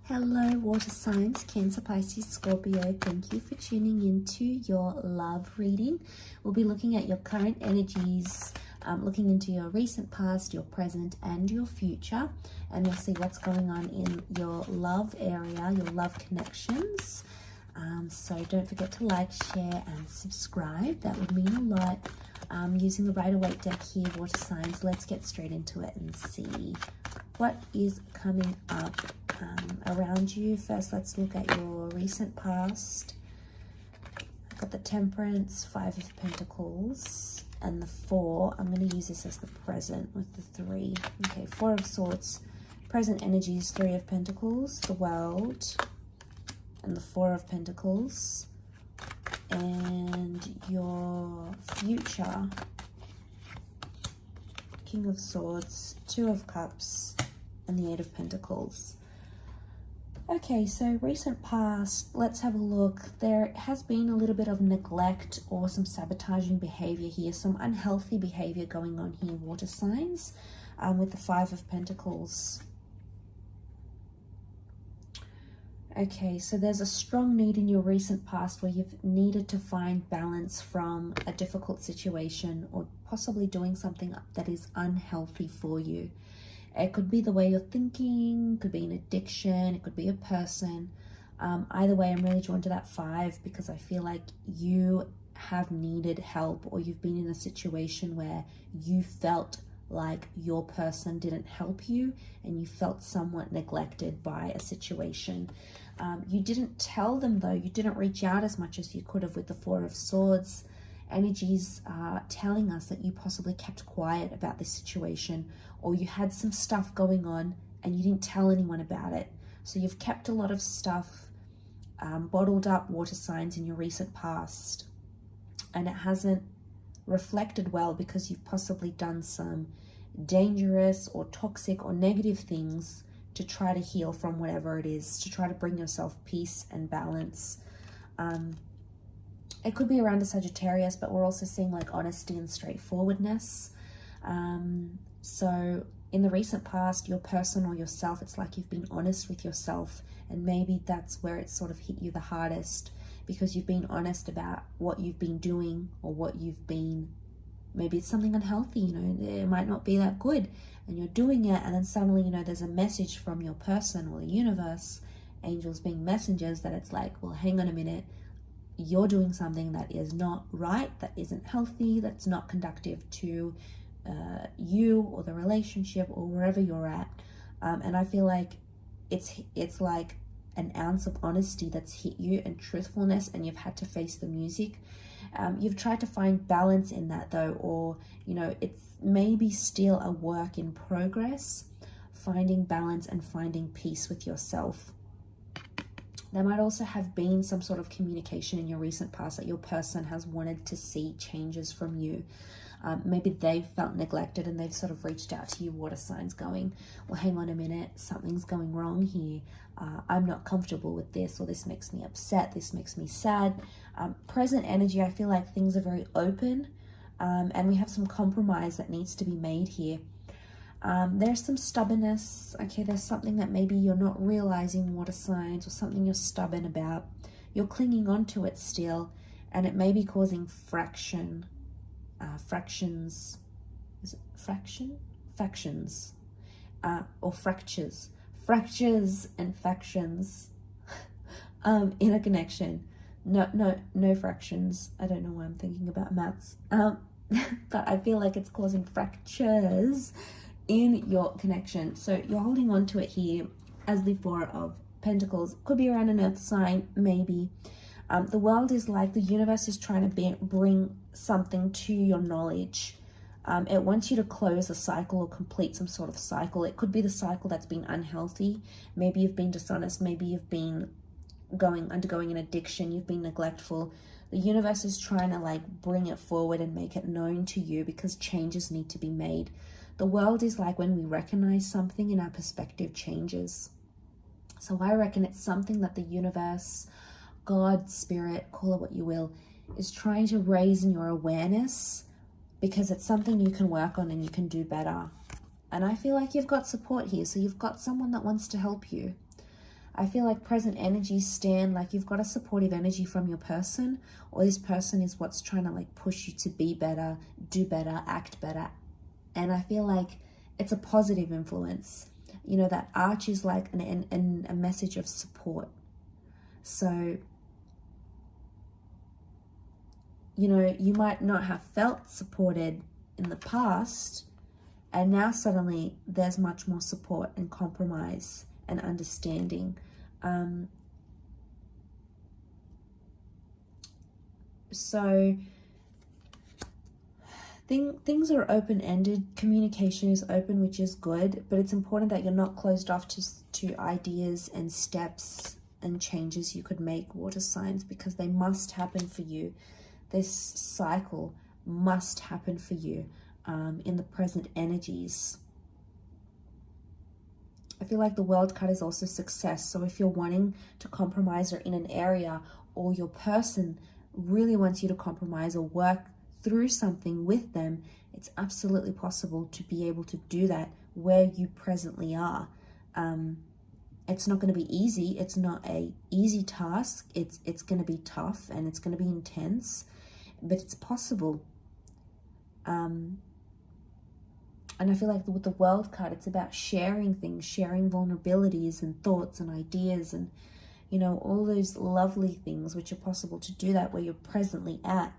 Hello, water signs, Cancer, Pisces, Scorpio. Thank you for tuning into your love reading. We'll be looking at your current energies, looking into your recent past, your present, and your future. And we'll see what's going on in your love area, your love connections. So don't forget to like, share, and subscribe. That would mean a lot. Using the Rider-Waite deck here, water signs. Let's get straight into it and see what is coming up around you. First, let's look at your recent past. I've got the Temperance, 5 of Pentacles, and the 4. I'm going to use this as the present with the 3. Okay, 4 of Swords. Present energies, 3 of Pentacles, the World, and the 4 of Pentacles. And your future, King of Swords, 2 of Cups, and the 8 of Pentacles. Okay, so recent past, let's have a look. There has been a little bit of neglect or some sabotaging behavior here, some unhealthy behavior going on here, water signs, with the 5 of Pentacles. Okay, so there's a strong need in your recent past where you've needed to find balance from a difficult situation or possibly doing something that is unhealthy for you. It could be the way you're thinking, could be an addiction, it could be a person. Either way, I'm really drawn to that 5 because I feel like you have needed help, or you've been in a situation where you felt like your person didn't help you and you felt somewhat neglected by a situation. You didn't tell them though, you didn't reach out as much as you could have with the 4 of Swords. Energies are telling us that you possibly kept quiet about this situation, or you had some stuff going on and you didn't tell anyone about it. So you've kept a lot of stuff bottled up, water signs, in your recent past, and it hasn't reflected well because you've possibly done some dangerous or toxic or negative things to try to heal from whatever it is, to try to bring yourself peace and balance. It could be around a Sagittarius, but we're also seeing like honesty and straightforwardness. So in the recent past, your person or yourself, it's like you've been honest with yourself, and maybe that's where it sort of hit you the hardest, because you've been honest about what you've been doing or what you've been, maybe it's something unhealthy, you know, it might not be that good, and you're doing it, and then suddenly, you know, there's a message from your person or the universe, angels being messengers, that it's like, well, hang on a minute, you're doing something that is not right, that isn't healthy, that's not conductive to you or the relationship or wherever you're at. And I feel like it's like an ounce of honesty that's hit you, and truthfulness, and you've had to face the music. You've tried to find balance in that though, or, you know, it's maybe still a work in progress, finding balance and finding peace with yourself. There might also have been some sort of communication in your recent past that your person has wanted to see changes from you. Maybe they've felt neglected and they've sort of reached out to you, water signs, going, well, hang on a minute, something's going wrong here. I'm not comfortable with this, or this makes me upset, this makes me sad. Present energy, I feel like things are very open, and we have some compromise that needs to be made here. There's some stubbornness. Okay, there's something that maybe you're not realizing, water signs, or something you're stubborn about. You're clinging on to it still, and it may be causing fractions. Is it factions, or fractures and factions in a connection. No fractions. I don't know why I'm thinking about maths, but I feel like it's causing fractures in your connection. So you're holding on to it here as the 4 of Pentacles. Could be around an earth sign, maybe. The World is like the universe is trying to bring something to your knowledge. It wants you to close a cycle or complete some sort of cycle. It could be the cycle that's been unhealthy. Maybe you've been dishonest. Maybe you've been undergoing an addiction. You've been neglectful. The universe is trying to like bring it forward and make it known to you, because changes need to be made. The World is like when we recognize something and our perspective changes. So I reckon it's something that the universe, God, spirit, call it what you will, is trying to raise in your awareness, because it's something you can work on and you can do better. And I feel like you've got support here. So you've got someone that wants to help you. I feel like present energies stand like you've got a supportive energy from your person, or this person is what's trying to like push you to be better, do better, act better. And I feel like it's a positive influence. You know, that arch is like a message of support. So, you know, you might not have felt supported in the past, and now suddenly there's much more support and compromise and understanding. So things are open-ended. Communication is open, which is good, but it's important that you're not closed off to ideas and steps and changes you could make, water signs, because they must happen for you. This cycle must happen for you in the present energies. I feel like the World card is also success. So if you're wanting to compromise or in an area, or your person really wants you to compromise or work through something with them, it's absolutely possible to be able to do that where you presently are. It's not going to be easy. It's not a easy task. It's going to be tough and it's going to be intense, but it's possible. And I feel like with the World card, it's about sharing things, sharing vulnerabilities and thoughts and ideas and, you know, all those lovely things which are possible to do that where you're presently at.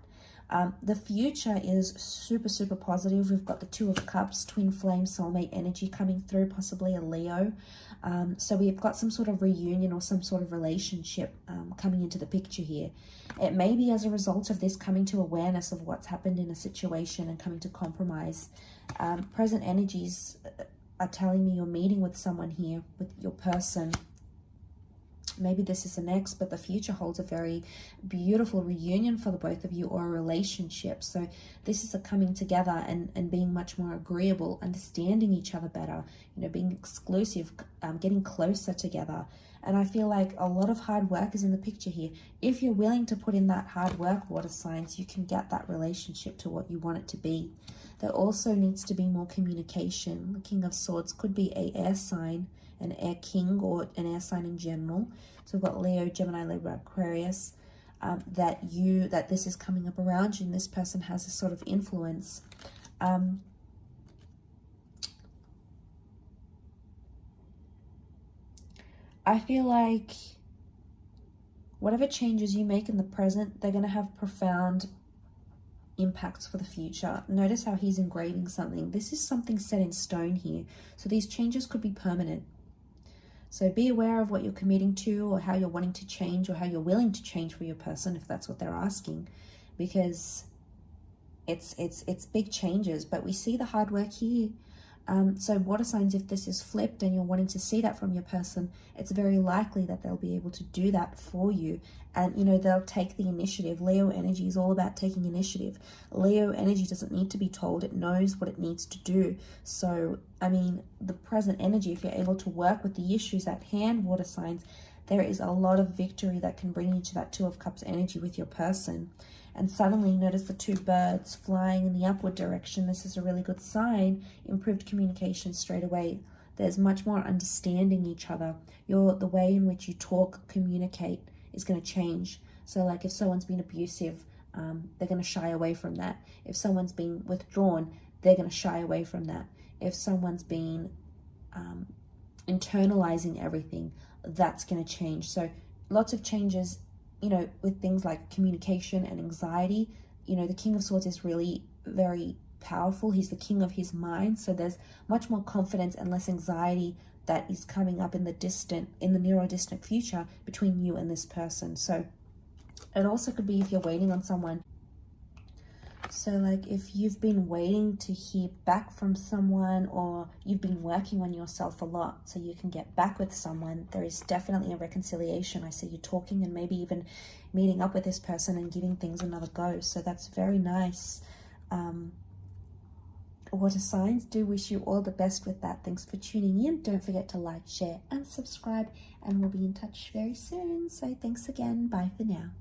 The future is super, super positive. We've got the Two of Cups, twin flame, soulmate energy coming through, possibly a Leo. So we've got some sort of reunion or some sort of relationship coming into the picture here. It may be as a result of this coming to awareness of what's happened in a situation and coming to compromise. Present energies are telling me you're meeting with someone here, with your person. Maybe this is an ex, but the future holds a very beautiful reunion for the both of you, or a relationship. So this is a coming together and being much more agreeable, understanding each other better, you know, being exclusive, getting closer together. And I feel like a lot of hard work is in the picture here. If you're willing to put in that hard work, water signs, you can get that relationship to what you want it to be. There also needs to be more communication. The King of Swords could be an air sign, an air king, or an air sign in general. So we've got Leo, Gemini, Libra, Aquarius, that this is coming up around you and this person has a sort of influence. I feel like whatever changes you make in the present, they're going to have profound impacts for the future. Notice how he's engraving something. This is something set in stone here. So these changes could be permanent. So be aware of what you're committing to, or how you're wanting to change, or how you're willing to change for your person, if that's what they're asking, because it's big changes. But we see the hard work here. So water signs, if this is flipped and you're wanting to see that from your person, it's very likely that they'll be able to do that for you. And, you know, they'll take the initiative. Leo energy is all about taking initiative. Leo energy doesn't need to be told. It knows what it needs to do. So, I mean, the present energy, if you're able to work with the issues at hand, water signs, there is a lot of victory that can bring you to that Two of Cups energy with your person. And suddenly notice the two birds flying in the upward direction. This is a really good sign. Improved communication straight away. There's much more understanding each other. The way in which you talk, communicate is going to change. So like if someone's been abusive, they're going to shy away from that. If someone's been withdrawn, they're going to shy away from that. If someone's been internalizing everything, that's going to change. So lots of changes, you know, with things like communication and anxiety. You know, the King of Swords is really very powerful. He's the king of his mind. So there's much more confidence and less anxiety that is coming up in the near or distant future between you and this person. So it also could be if you're waiting on someone. So like if you've been waiting to hear back from someone, or you've been working on yourself a lot so you can get back with someone, there is definitely a reconciliation. I see you talking and maybe even meeting up with this person and giving things another go. So that's very nice. Water signs, do wish you all the best with that. Thanks for tuning in. Don't forget to like, share and subscribe, and we'll be in touch very soon. So thanks again. Bye for now.